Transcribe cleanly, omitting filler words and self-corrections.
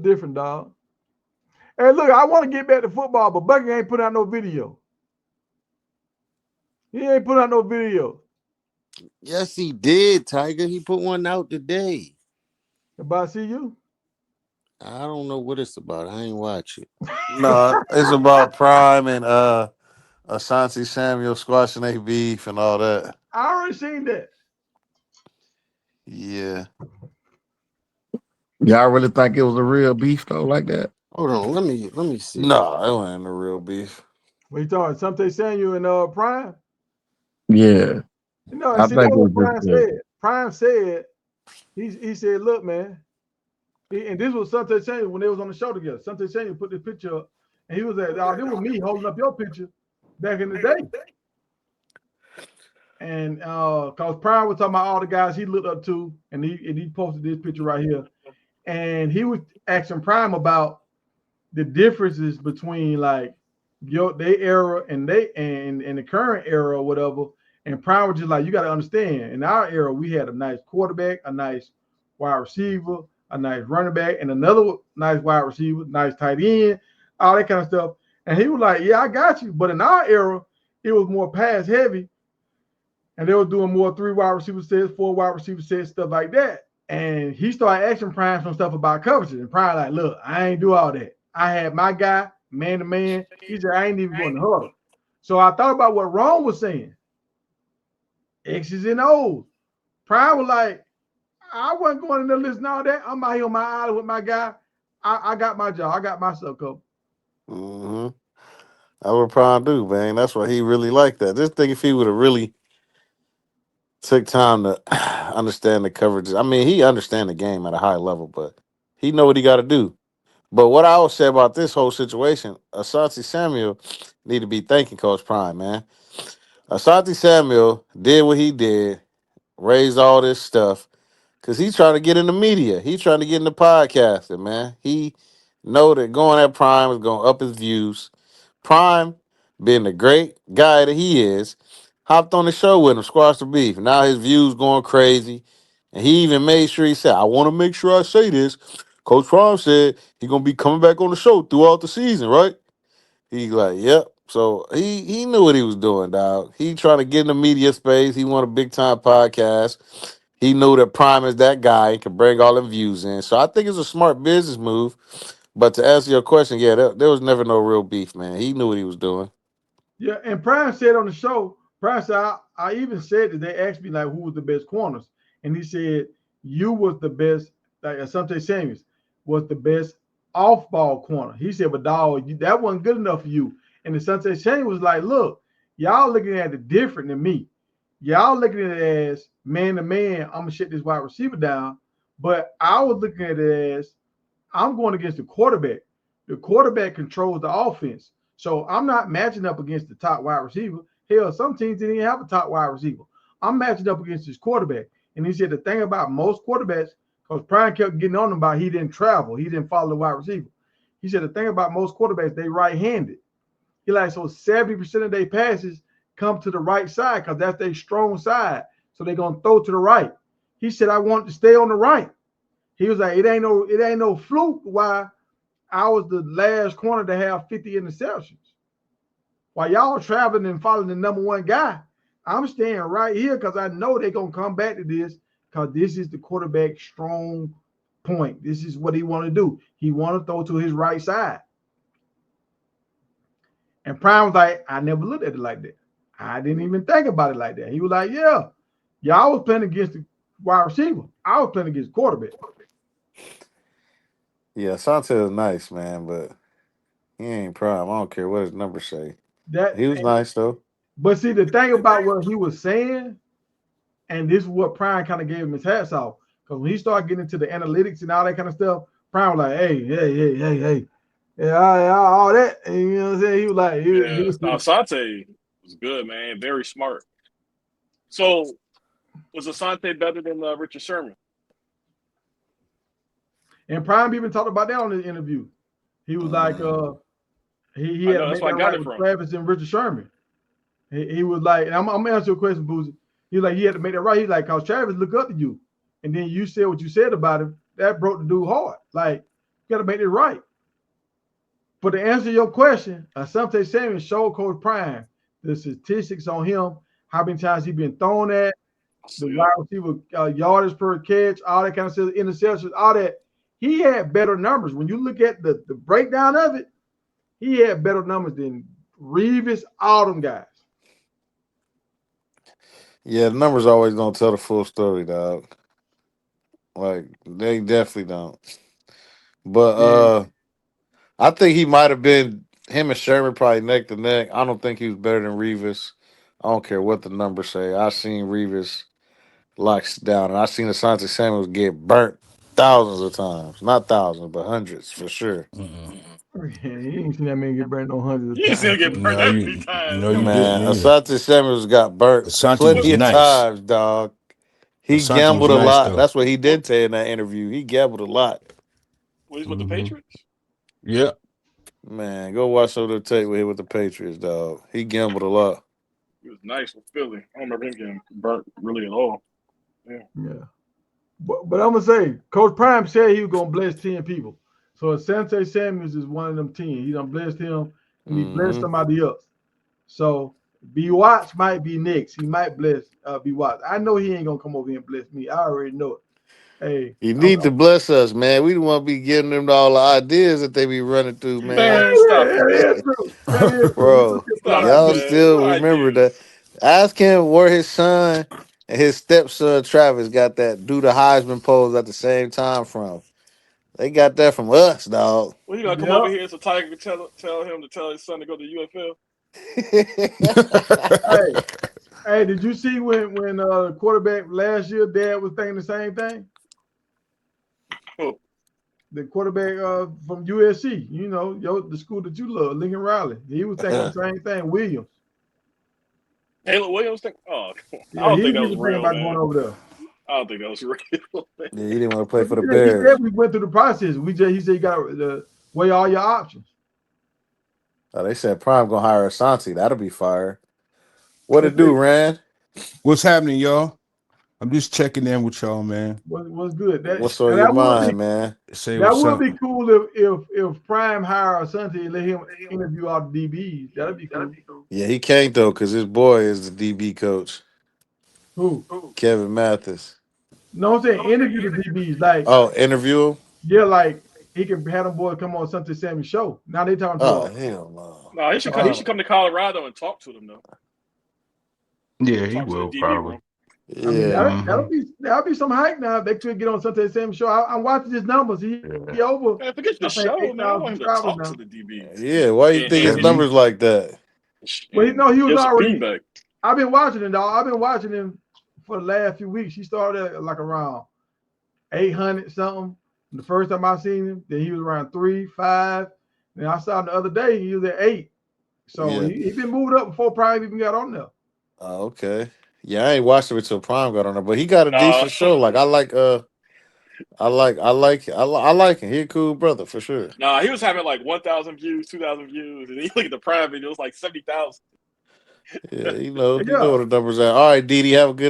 different, dog. Hey, look, I want to get back to football, but Bucky ain't put out no video. He ain't put out no video Yes, he did, Tiger. He put one out today. about CU. I don't know what it's about. I ain't watch it. No, it's about Prime and Asante Samuel squashing a beef and all that. I already seen that. Yeah. Y'all really think it was a real beef though, like that? Hold on, let me see. No, it wasn't a real beef. What you talking? Asante Samuel and Prime. Yeah, And I see that think it what was just Prime said. Prime said he said, look, man, and this was Asante Samuel when they was on the show together. Asante Samuel put this picture up, and he was like, "Oh, this was me holding up your picture back in the day." And cause Prime was talking about all the guys he looked up to, and he posted this picture right here, and he was asking Prime about the differences between like their era and the current era or whatever. And Prime was just like, you got to understand, in our era, we had a nice quarterback, a nice wide receiver, a nice running back, and another nice wide receiver, nice tight end, all that kind of stuff. And he was like, yeah, I got you. But in our era, it was more pass heavy, and they were doing more 3 wide receiver sets, 4 wide receiver sets, stuff like that. And he started asking Prime some stuff about coverages. And Prime like, look, I ain't do all that. I had my guy, man to man. He said, I ain't even going to huddle. So I thought about what Ron was saying. X's and O's. Prime was like, I wasn't going in there listening to all that. I'm out here on my island with my guy. I got my job. I got myself covered. Mm-hmm. That's what Prime do, man. That's why he really liked that. Just think if he would have really took time to understand the coverages. I mean, he understand the game at a high level, but he know what he got to do. But what I would say about this whole situation, Asante Samuel need to be thanking Coach Prime, man. Asante Samuel did what he did, raised all this stuff, because he's trying to get in the media. He's trying to get into podcasting, man. He know that going at Prime is going to up his views. Prime, being the great guy that he is, hopped on the show with him, squashed the beef. Now his views going crazy. And he even made sure he said, I want to make sure I say this. Coach Prime said he gonna be coming back on the show throughout the season, right? He like, yep. So he knew what he was doing, dog. He trying to get in the media space. He want a big time podcast. He knew that Prime is that guy, can bring all them views in. So I think it's a smart business move. But to answer your question, yeah, there was never no real beef, man. He knew what he was doing. Yeah, and Prime said on the show, Prime said, I even said that they asked me like who was the best corners. And he said, you was the best, like Asante Samuels was the best off-ball corner. He said, but dog, that wasn't good enough for you. And Asante Samuels was like, look, y'all looking at it different than me. Y'all looking at it as man to man, I'm gonna shut this wide receiver down. But I was looking at it as I'm going against the quarterback. The quarterback controls the offense. So I'm not matching up against the top wide receiver. Hell, some teams didn't even have a top wide receiver. I'm matching up against his quarterback. And he said the thing about most quarterbacks, because Prime kept getting on him about he didn't travel, he didn't follow the wide receiver. He said the thing about most quarterbacks, they right-handed. He like, so 70% of their passes come to the right side because that's their strong side. So they're gonna throw to the right. He said, I want to stay on the right. He was like, it ain't no fluke why I was the last corner to have 50 interceptions. While y'all traveling and following the number one guy, I'm staying right here because I know they're gonna come back to this because this is the quarterback's strong point. This is what he want to do. He want to throw to his right side. And Prime was like, I never looked at it like that. I didn't even think about it like that. He was like, yeah, y'all was playing against the wide receiver. I was playing against quarterback. Yeah, Asante is nice, man, but he ain't Prime. I don't care what his numbers say. That, He was nice though. but see, the thing about what he was saying, and this is what Prime kind of gave him his hats off. Because when he started getting into the analytics and all that kind of stuff, Prime was like, hey. Yeah, all that. And you know what I'm saying? He was like, he Yeah, was, Asante was good, man. Very smart. So was Asante better than Richard Sherman? and Prime even talked about that on the interview. He was like, he I had to know that's make where I that got right it with from. Travis and Richard Sherman. He was like, and I'm gonna answer your question, Boozy. He was like, he had to make that right. He's like, cause Travis look up to you. And then you said what you said about him, that broke the dude hard. Like, You got to make it right. But to answer your question, Asante Samuel showed Coach Prime the statistics on him, how many times he been thrown at, the wide receiver yardage per catch, all that kind of stuff, interceptions, all that. He had better numbers. When you look at the breakdown of it, he had better numbers than Reeves, all them guys. Yeah, the numbers always don't tell the full story, dog. Like they definitely don't. But Yeah. I think he might have been him and Sherman probably neck to neck. I don't think he was better than Revis. I don't care what the numbers say. I seen Revis locks down, and I seen Asante Samuels get burnt thousands of times. Not thousands, but hundreds for sure. He ain't seen that man get burned on hundreds of You see him times. get burnt No, that you many times. no, you Come on. didn't Man, either. Asante Samuels got burnt Asante was plenty of nice. times, dog. He Asante was gambled a nice lot. though. That's what he did say in that interview. He gambled a lot. Well, he's with the Patriots. Yeah. Man, go watch some of the tape with him with the Patriots, dog. He gambled a lot. He was nice with Philly. I don't remember him getting burnt really at all. Yeah. But I'm gonna say, Coach Prime said he was gonna bless 10 people. So Asante Samuels is one of them 10. He done blessed him and he blessed Mm-hmm. somebody else. So B Watts might be next. He might bless B Watts. I know he ain't gonna come over here and bless me. I already know it. Hey, You need to bless us, man. We don't want to be giving them all the ideas that they be running through, man. Man, stop it, that man. is true. That is true. We do Bro, get a lot Stop of it, y'all ideas. man. still What remember ideas? that. Ask him where his son and his stepson Travis got that do the Heisman pose at the same time from. They got that from us, dog. Well, he gonna come over Yep. here so Tiger can tell him to tell his son to go to UFL. Hey, hey, did you see when quarterback last year dad was thinking the same thing? Oh, The quarterback from USC, you know, the school that you love, Lincoln Riley. He was thinking the same thing. Williams. Caleb Williams think. Oh, I Yeah, don't he think was that was even thinking real, about going man. over there. I don't think that was real. Man. Yeah, he didn't want to play But for the he Bears. said we went through the process. He said you got to weigh all your options. Oh, they said Prime gonna hire Asante. That'll be fire. What They it do, said Rand? What's happening, y'all? I'm just checking in with y'all, man. was good. What's on your mind, man? Say That what's would up. be cool if Prime hire Asante and let him interview all the DBs. That'd be cool. Yeah, he can't though, cause his boy is the DB coach, Who? Kevin Mathis. No, I'm saying interview the DBs. Like, Oh, interview him? yeah, like he can have them boys come on Asante Samuel show. Now they talking Oh, to hell no. No, he should come. He should come to Colorado and talk to them though. Yeah, he Talk to the will DB probably. room. I mean, Yeah. that'll be some hype now. They could get on Asante Samuel show. I'm watching his numbers. He over, Man, forget the I think, show, man. I 8,000 want him to subscribers talk to now. the DBs. Yeah, why you And, think his and, Seventy. numbers like that? Well, he was give some already. feedback. I've been watching him, dog. I've been watching him for the last few weeks. He started at like around 800 something. The first time I seen him, then he was around 3, 5. Then I saw him the other day, he was at 8. So Yeah. he been moved up before Prime even got on there. Oh, okay. Yeah, I ain't watched it until Prime got on there, but he got a No, decent show. Like I like I like him. He a cool brother for sure. no, he was having like 1,000 views, 2,000 views, and then you look at the Prime video, it was like 70,000. Yeah, you know Yeah. what the numbers are. All right, Didi, have a good